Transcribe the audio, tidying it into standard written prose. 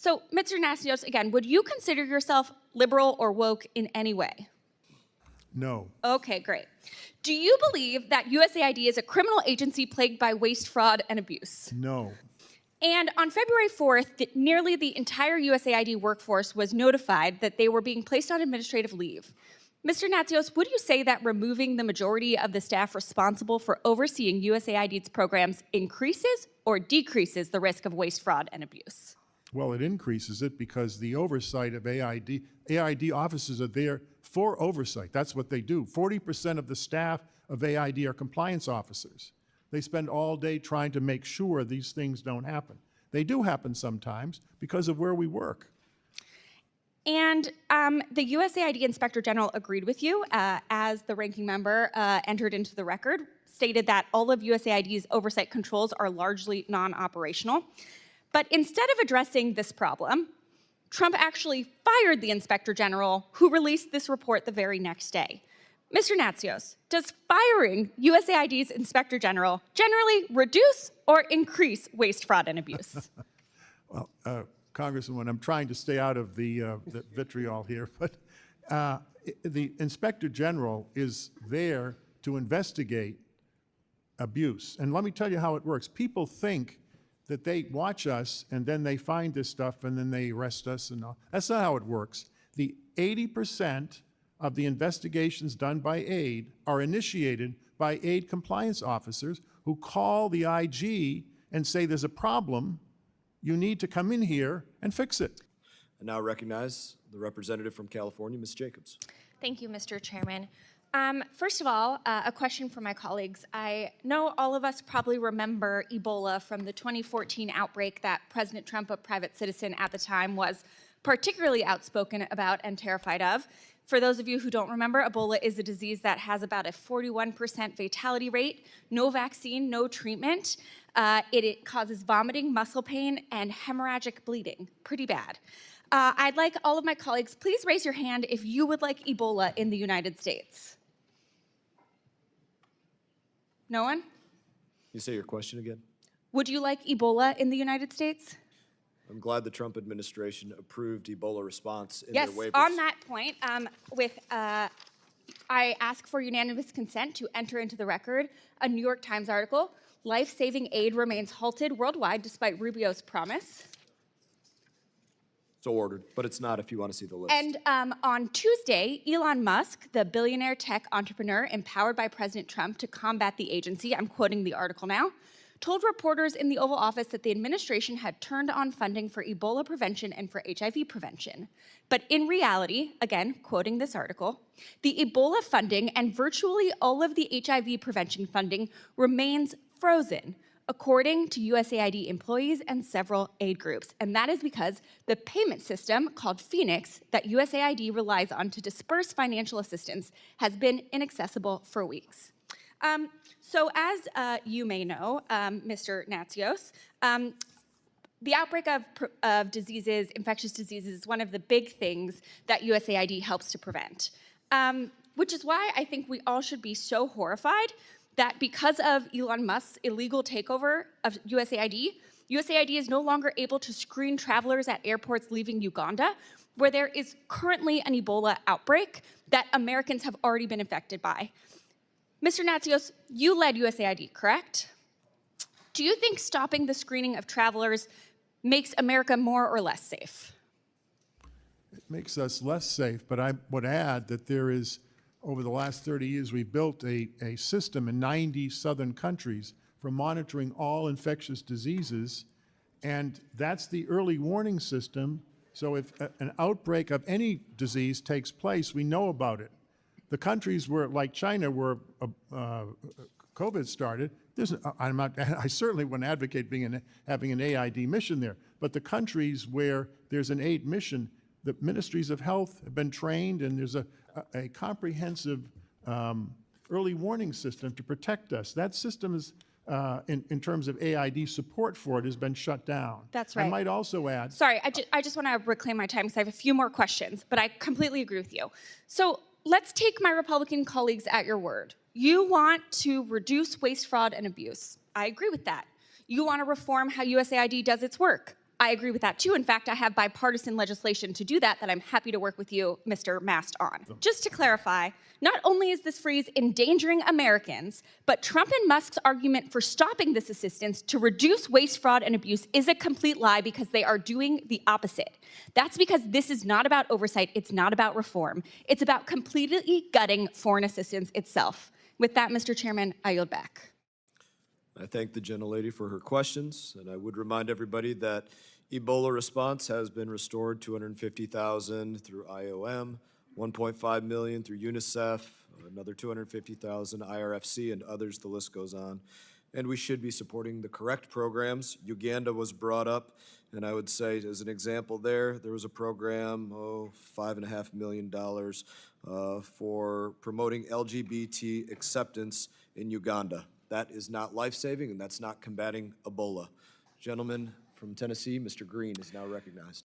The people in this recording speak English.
So, Mr. Nasios, again, would you consider yourself liberal or woke in any way? No. Okay, great. Do you believe that USAID is a criminal agency plagued by waste, fraud, and abuse? No. And on February 4th, nearly the entire USAID workforce was notified that they were being placed on administrative leave. Mr. Natsios, would you say that removing the majority of the staff responsible for overseeing USAID's programs increases or decreases the risk of waste, fraud, and abuse? Well, it increases it because the oversight of AID officers are there for oversight. That's what they do. 40% of the staff of AID are compliance officers. They spend all day trying to make sure these things don't happen. They do happen sometimes because of where we work. And the USAID Inspector General agreed with you as the ranking member entered into the record, stated that all of USAID's oversight controls are largely non-operational. But instead of addressing this problem, Trump actually fired the Inspector General, who released this report the very next day. Mr. Natsios, does firing USAID's Inspector General generally reduce or increase waste, fraud, and abuse? Well, Congresswoman, I'm trying to stay out of the vitriol here, but the Inspector General is there to investigate abuse. And let me tell you how it works. People think that they watch us and then they find this stuff and then they arrest us and all. That's not how it works. The 80% of the investigations done by AID are initiated by AID compliance officers who call the IG and say there's a problem, you need to come in here and fix it. I now recognize the representative from California, Ms. Jacobs. Thank you, Mr. Chairman. First of all, a question for my colleagues. I know all of us probably remember Ebola from the 2014 outbreak that President Trump, a private citizen at the time, was particularly outspoken about and terrified of. For those of you who don't remember, Ebola is a disease that has about a 41% fatality rate, no vaccine, no treatment. It causes vomiting, muscle pain, and hemorrhagic bleeding. Pretty bad. I'd like all of my colleagues, please raise your hand if you would like Ebola in the United States. No one? You say your question again? Would you like Ebola in the United States? I'm glad the Trump administration approved Ebola response in Yes, their waivers. on that point, I ask for unanimous consent to enter into the record a New York Times article, Life-Saving Aid Remains Halted Worldwide Despite Rubio's Promise. So ordered, but it's not if you want to see the list. And on Tuesday, Elon Musk, the billionaire tech entrepreneur empowered by President Trump to combat the agency, I'm quoting the article now, told reporters in the Oval Office that the administration had turned on funding for Ebola prevention and for HIV prevention. But in reality, again, quoting this article, the Ebola funding and virtually all of the HIV prevention funding remains frozen, according to USAID employees and several aid groups. And that is because the payment system called Phoenix that USAID relies on to disperse financial assistance has been inaccessible for weeks. So as you may know, Mr. Natsios, the outbreak of diseases, infectious diseases, is one of the big things that USAID helps to prevent, which is why I think we all should be so horrified that because of Elon Musk's illegal takeover of USAID, USAID is no longer able to screen travelers at airports leaving Uganda, where there is currently an Ebola outbreak that Americans have already been infected by. Mr. Natsios, you led USAID, correct? Do you think stopping the screening of travelers makes America more or less safe? It makes us less safe, but I would add that there is, over the last 30 years, we've built a system in 90 southern countries for monitoring all infectious diseases, and that's the early warning system. So if an outbreak of any disease takes place, we know about it. The countries where, like China, where COVID started, I certainly wouldn't advocate having an AID mission there, but the countries where there's an AID mission, the ministries of health have been trained, and there's a comprehensive early warning system to protect us. That system is, in terms of AID support for it, has been shut down. That's right. I might also add... Sorry, I just want to reclaim my time because I have a few more questions, but I completely agree with you. So let's take my Republican colleagues at your word. You want to reduce waste, fraud, and abuse. I agree with that. You want to reform how USAID does its work. I agree with that too. In fact, I have bipartisan legislation to do that I'm happy to work with you, Mr. Mast, on. Just to clarify, not only is this freeze endangering Americans, but Trump and Musk's argument for stopping this assistance to reduce waste, fraud, and abuse is a complete lie because they are doing the opposite. That's because this is not about oversight, it's not about reform. It's about completely gutting foreign assistance itself. With that, Mr. Chairman, I yield back. I thank the gentlelady for her questions, and I would remind everybody that Ebola response has been restored, $250,000 through IOM, $1.5 million through UNICEF, another $250,000 IRFC, and others. The list goes on. And we should be supporting the correct programs. Uganda was brought up, and I would say, as an example, there was a program, $5.5 million for promoting LGBT acceptance in Uganda. That is not life-saving, and that's not combating Ebola. Gentleman from Tennessee, Mr. Green, is now recognized.